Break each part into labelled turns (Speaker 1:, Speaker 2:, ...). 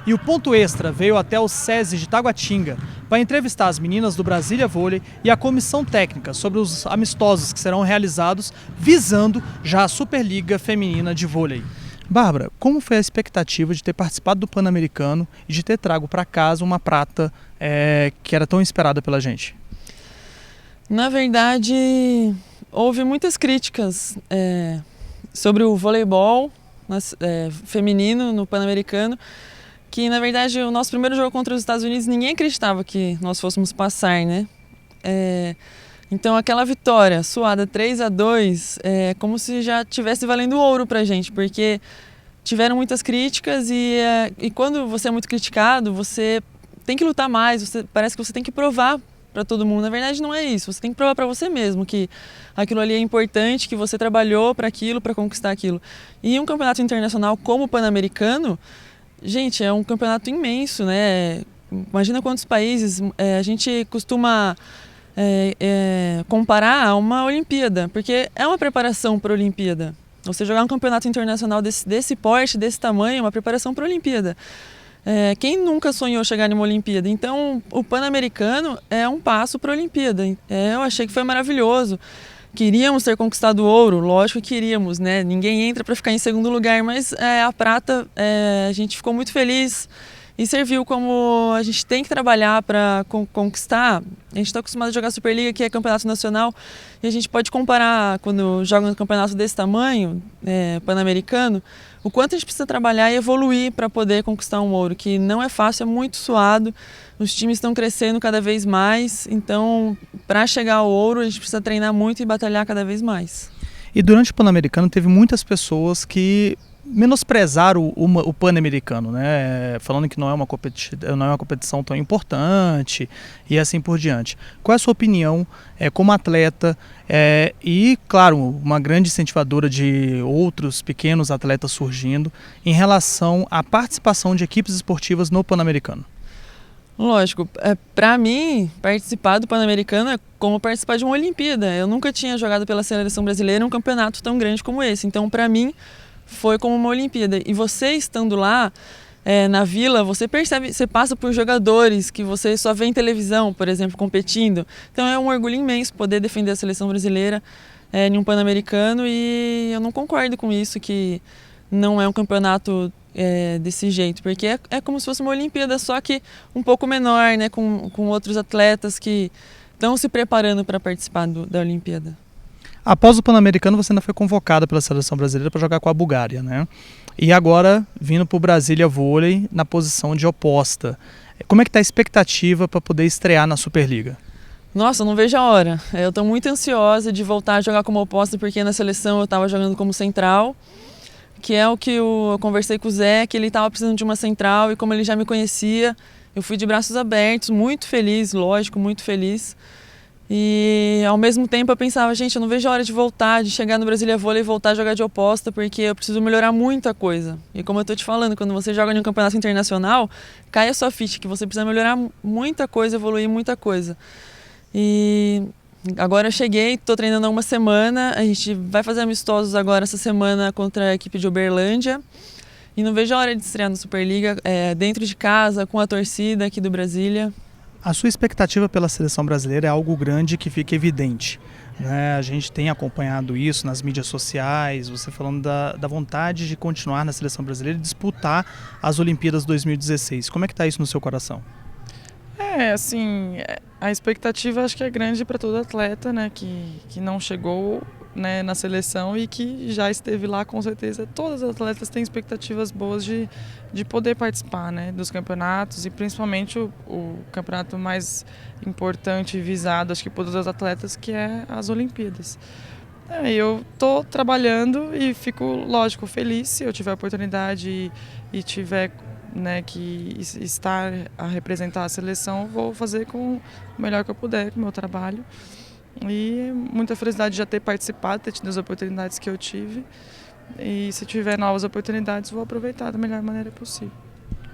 Speaker 1: E o Ponto Extra veio até o SESI de Taguatinga para entrevistar as meninas do Brasília Vôlei e a comissão técnica sobre os amistosos que serão realizados visando já a Superliga Feminina de Vôlei. Bárbara, como foi a expectativa de ter participado do Pan-Americano e de ter trago para casa uma prata que era tão esperada pela gente?
Speaker 2: Na verdade, houve muitas críticas sobre o voleibol feminino no Pan-Americano, que na verdade o nosso primeiro jogo contra os Estados Unidos ninguém acreditava que nós fôssemos passar, né? Então aquela vitória suada 3-2 é como se já tivesse valendo ouro pra gente, porque tiveram muitas críticas e quando você é muito criticado, você tem que lutar mais, parece que você tem que provar para todo mundo. Na verdade não é isso, você tem que provar para você mesmo que aquilo ali é importante, que você trabalhou para aquilo, para conquistar aquilo. E um campeonato internacional como o Pan-Americano, gente, é um campeonato imenso, né? Imagina quantos países, a gente costuma comparar a uma Olimpíada, porque é uma preparação para a Olimpíada. Você jogar um campeonato internacional desse porte, desse tamanho, é uma preparação para a Olimpíada. Quem nunca sonhou chegar numa Olimpíada? Então, o Pan-Americano é um passo para a Olimpíada. Eu achei que foi maravilhoso. Queríamos ter conquistado o ouro, lógico que queríamos, né? Ninguém entra para ficar em segundo lugar, mas a prata, a gente ficou muito feliz e serviu como a gente tem que trabalhar para conquistar. A gente está acostumado a jogar Superliga, que é campeonato nacional, e a gente pode comparar quando joga um campeonato desse tamanho, Pan-Americano, o quanto a gente precisa trabalhar e evoluir para poder conquistar um ouro, que não é fácil, é muito suado, os times estão crescendo cada vez mais, então para chegar ao ouro a gente precisa treinar muito e batalhar cada vez mais.
Speaker 1: E durante o Pan-Americano teve muitas pessoas que menosprezaram o Pan-Americano, né? Falando que não é uma competição tão importante e assim por diante. Qual é a sua opinião como atleta e, claro, uma grande incentivadora de outros pequenos atletas surgindo em relação à participação de equipes esportivas no Pan-Americano?
Speaker 2: Lógico, para mim, participar do Pan-Americano é como participar de uma Olimpíada. Eu nunca tinha jogado pela seleção brasileira um campeonato tão grande como esse, então para mim foi como uma Olimpíada. E você estando lá na Vila, você percebe, você passa por jogadores que você só vê em televisão, por exemplo, competindo. Então é um orgulho imenso poder defender a seleção brasileira em um Pan-Americano, e eu não concordo com isso, que não é um campeonato desse jeito, porque é como se fosse uma Olimpíada, só que um pouco menor, né, com outros atletas que estão se preparando para participar da Olimpíada.
Speaker 1: Após o Pan-Americano, você ainda foi convocada pela seleção brasileira para jogar com a Bulgária, né? E agora, vindo para o Brasília Vôlei na posição de oposta. Como é que está a expectativa para poder estrear na Superliga?
Speaker 2: Nossa, eu não vejo a hora. Eu estou muito ansiosa de voltar a jogar como oposta, porque na seleção eu estava jogando como central, que é o que eu conversei com o Zé, que ele estava precisando de uma central, e como ele já me conhecia, eu fui de braços abertos, muito feliz, lógico, muito feliz. E ao mesmo tempo eu pensava, gente, eu não vejo a hora de voltar, de chegar no Brasília Vôlei e voltar a jogar de oposta, porque eu preciso melhorar muita coisa. E como eu tô te falando, quando você joga em um campeonato internacional, cai a sua ficha, que você precisa melhorar muita coisa, evoluir muita coisa. E agora eu cheguei, tô treinando há uma semana, a gente vai fazer amistosos agora essa semana contra a equipe de Uberlândia. E não vejo a hora de estrear na Superliga, dentro de casa, com a torcida aqui do Brasília.
Speaker 1: A sua expectativa pela seleção brasileira é algo grande que fica evidente, né? A gente tem acompanhado isso nas mídias sociais, você falando da vontade de continuar na seleção brasileira e disputar as Olimpíadas 2016. Como é que está isso no seu coração?
Speaker 3: Assim, a expectativa acho que é grande para todo atleta, né, que não chegou, né, na seleção e que já esteve lá, com certeza. Todos os atletas têm expectativas boas de poder participar, né, dos campeonatos, e principalmente o campeonato mais importante e visado, acho que por todos os atletas, que é as Olimpíadas. Eu estou trabalhando e fico, lógico, feliz se eu tiver a oportunidade e tiver, né, que estar a representar a seleção. Vou fazer com o melhor que eu puder, com o meu trabalho. E muita felicidade de já ter participado, ter tido as oportunidades que eu tive. E se tiver novas oportunidades, vou aproveitar da melhor maneira possível.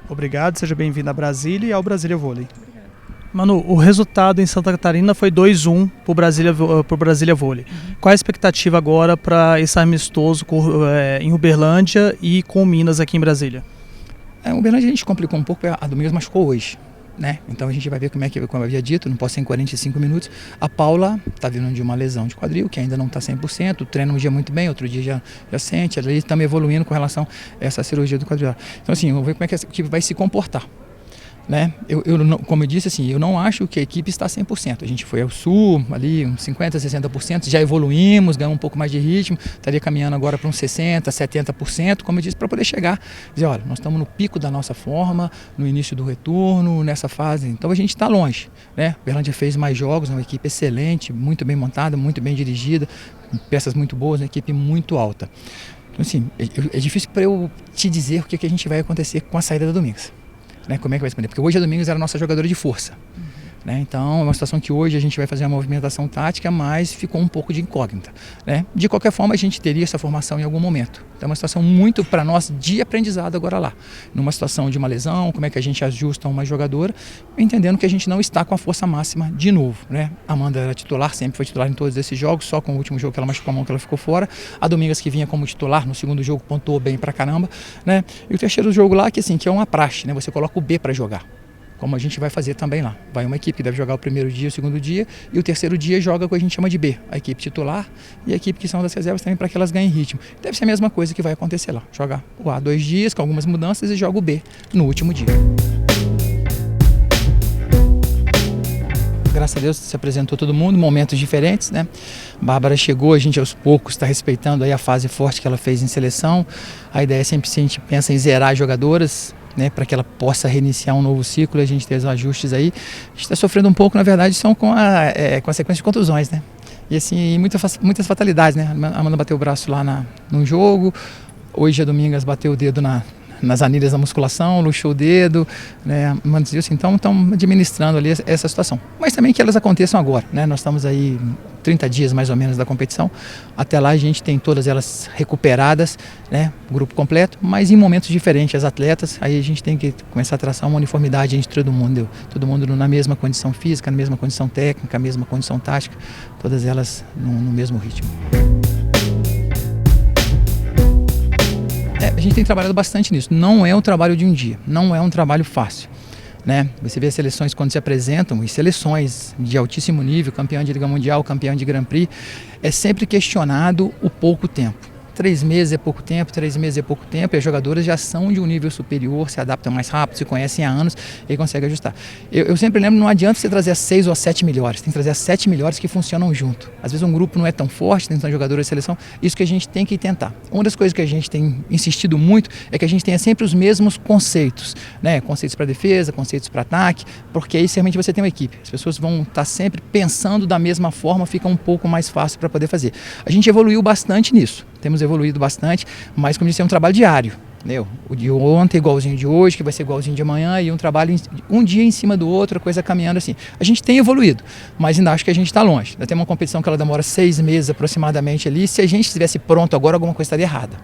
Speaker 1: Obrigado, seja bem-vindo a Brasília e ao Brasília Vôlei. Obrigado. Manu, o resultado em Santa Catarina foi 2-1 para o Brasília Vôlei. Qual a expectativa agora para esse amistoso em Uberlândia e com Minas aqui em Brasília?
Speaker 4: O Uberlândia a gente complicou um pouco, a Domingos machucou hoje, né? Então a gente vai ver como eu havia dito, não posso ser em 45 minutos. A Paula está vindo de uma lesão de quadril, que ainda não está 100%, treina um dia muito bem, outro dia já sente, ela está evoluindo com relação a essa cirurgia do quadril. Então assim, vamos ver como é que a equipe vai se comportar. Né? Como eu disse, assim, eu não acho que a equipe está 100%. A gente foi ao sul, ali uns 50%, 60%, já evoluímos, ganhamos um pouco mais de ritmo, estaria caminhando agora para uns 60%, 70%, como eu disse, para poder chegar, dizer, olha, nós estamos no pico da nossa forma, no início do retorno, nessa fase, então a gente está longe. Né? A Uberlândia fez mais jogos, uma equipe excelente, muito bem montada, muito bem dirigida, peças muito boas, uma equipe muito alta. Então, assim, é difícil para eu te dizer o que a gente vai acontecer com a saída da Domingos. Né, como é que vai se responder? Porque hoje a Domingos era a nossa jogadora de força. Né? Então é uma situação que hoje a gente vai fazer uma movimentação tática, mas ficou um pouco de incógnita. Né? De qualquer forma, a gente teria essa formação em algum momento. Então é uma situação muito para nós de aprendizado agora lá. Numa situação de uma lesão, como é que a gente ajusta uma jogadora, entendendo que a gente não está com a força máxima de novo. Né? A Amanda era titular, sempre foi titular em todos esses jogos, só com o último jogo que ela machucou a mão que ela ficou fora. A Domingos que vinha como titular no segundo jogo pontuou bem pra caramba. Né? E o terceiro jogo lá, que é uma praxe, né? Você coloca o B para jogar. Como a gente vai fazer também lá. Vai uma equipe que deve jogar o primeiro dia, o segundo dia, e o terceiro dia joga o que a gente chama de B, a equipe titular e a equipe que são das reservas também, para que elas ganhem ritmo. Deve ser a mesma coisa que vai acontecer lá. Jogar o A 2 dias, com algumas mudanças, e joga o B no último dia. Graças a Deus se apresentou todo mundo, momentos diferentes, né? Bárbara chegou, a gente aos poucos está respeitando aí a fase forte que ela fez em seleção. A ideia é sempre, se a gente pensa em zerar jogadoras, né, para que ela possa reiniciar um novo ciclo, a gente tem os ajustes aí. A gente está sofrendo um pouco, na verdade, são com a sequência de contusões, né? E assim, muitas fatalidades, né? A Amanda bateu o braço lá num jogo, hoje a Domingas bateu o dedo nas anilhas da musculação, luxou o dedo, né? Assim, então estão administrando ali essa situação. Mas também que elas aconteçam agora, né? Nós estamos aí 30 dias mais ou menos da competição, até lá a gente tem todas elas recuperadas, né? Grupo completo, mas em momentos diferentes as atletas, aí a gente tem que começar a traçar uma uniformidade entre todo mundo na mesma condição física, na mesma condição técnica, na mesma condição tática, todas elas no mesmo ritmo. A gente tem trabalhado bastante nisso. Não é um trabalho de um dia, não é um trabalho fácil. Né? Você vê as seleções quando se apresentam, e seleções de altíssimo nível, campeão de Liga Mundial, campeão de Grand Prix, é sempre questionado o pouco tempo. 3 meses é pouco tempo, 3 meses é pouco tempo, e as jogadoras já são de um nível superior, se adaptam mais rápido, se conhecem há anos e conseguem ajustar. Eu sempre lembro, não adianta você trazer as 6 ou as 7 melhores, tem que trazer as 7 melhores que funcionam junto. Às vezes um grupo não é tão forte, tem tantas jogadoras de seleção, isso que a gente tem que tentar. Uma das coisas que a gente tem insistido muito é que a gente tenha sempre os mesmos conceitos, né? Conceitos para defesa, conceitos para ataque, porque aí realmente você tem uma equipe. As pessoas vão estar sempre pensando da mesma forma, fica um pouco mais fácil para poder fazer. A gente evoluiu bastante nisso. Temos evoluído bastante, mas como disse, é um trabalho diário. Entendeu? O de ontem igualzinho de hoje, que vai ser igualzinho de amanhã, e um trabalho um dia em cima do outro, a coisa caminhando assim. A gente tem evoluído, mas ainda acho que a gente está longe. Ainda tem uma competição que ela demora 6 meses aproximadamente ali. Se a gente estivesse pronto agora, alguma coisa estaria errada.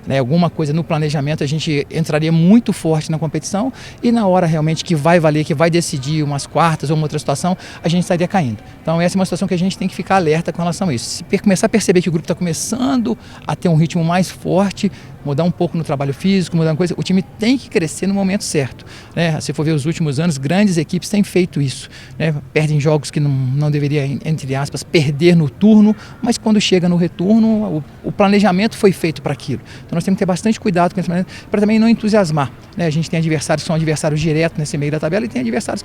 Speaker 4: Né, alguma coisa no planejamento, a gente entraria muito forte na competição, e na hora realmente que vai valer, que vai decidir umas quartas ou uma outra situação, a gente estaria caindo. Então essa é uma situação que a gente tem que ficar alerta com relação a isso. Se começar a perceber que o grupo está começando a ter um ritmo mais forte, mudar um pouco no trabalho físico, mudar uma coisa, o time tem que crescer no momento certo. Né? Se for ver os últimos anos, grandes equipes têm feito isso. Né? Perdem jogos que não deveria, entre aspas, perder no turno, mas quando chega no retorno, o planejamento foi feito para aquilo. Então nós temos que ter bastante cuidado com esse planejamento, para também não entusiasmar. Né? A gente tem adversários que são adversários diretos nesse meio da tabela, e tem adversários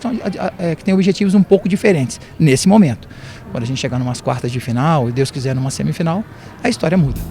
Speaker 4: que têm objetivos um pouco diferentes nesse momento. Quando a gente chegar numas quartas de final, e Deus quiser numa semifinal, a história muda.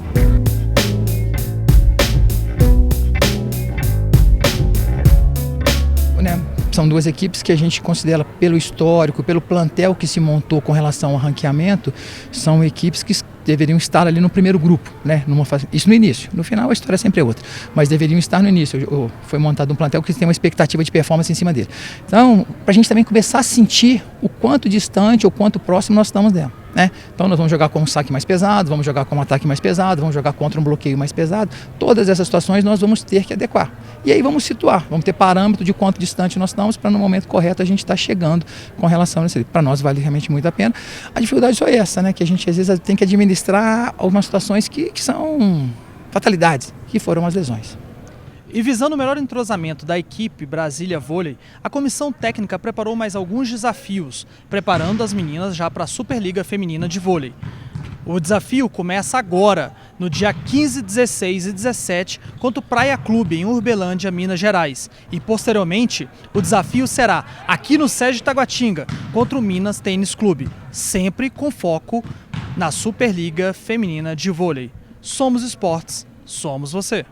Speaker 4: São duas equipes que a gente considera, pelo histórico, pelo plantel que se montou com relação ao ranqueamento, são equipes que deveriam estar ali no primeiro grupo, né? Isso no início. No final a história sempre é outra, mas deveriam estar no início. Foi montado um plantel que tem uma expectativa de performance em cima dele. Então, para a gente também começar a sentir o quanto distante ou quanto próximo nós estamos dela. Né? Então nós vamos jogar com um saque mais pesado, vamos jogar com um ataque mais pesado, vamos jogar contra um bloqueio mais pesado. Todas essas situações nós vamos ter que adequar. E aí vamos situar, vamos ter parâmetro de quanto distante nós estamos, para no momento correto a gente estar chegando com relação a isso. Para nós vale realmente muito a pena. A dificuldade só é essa, né? Que a gente às vezes tem que administrar algumas situações que são fatalidades, que foram as lesões.
Speaker 1: E visando o melhor entrosamento da equipe Brasília Vôlei, a comissão técnica preparou mais alguns desafios, preparando as meninas já para a Superliga Feminina de Vôlei. O desafio começa agora, no dia 15, 16 e 17, contra o Praia Clube, em Urbelândia, Minas Gerais. E, posteriormente, o desafio será aqui no Sérgio Taguatinga, contra o Minas Tênis Clube, sempre com foco na Superliga Feminina de Vôlei. Somos Esportes, somos você.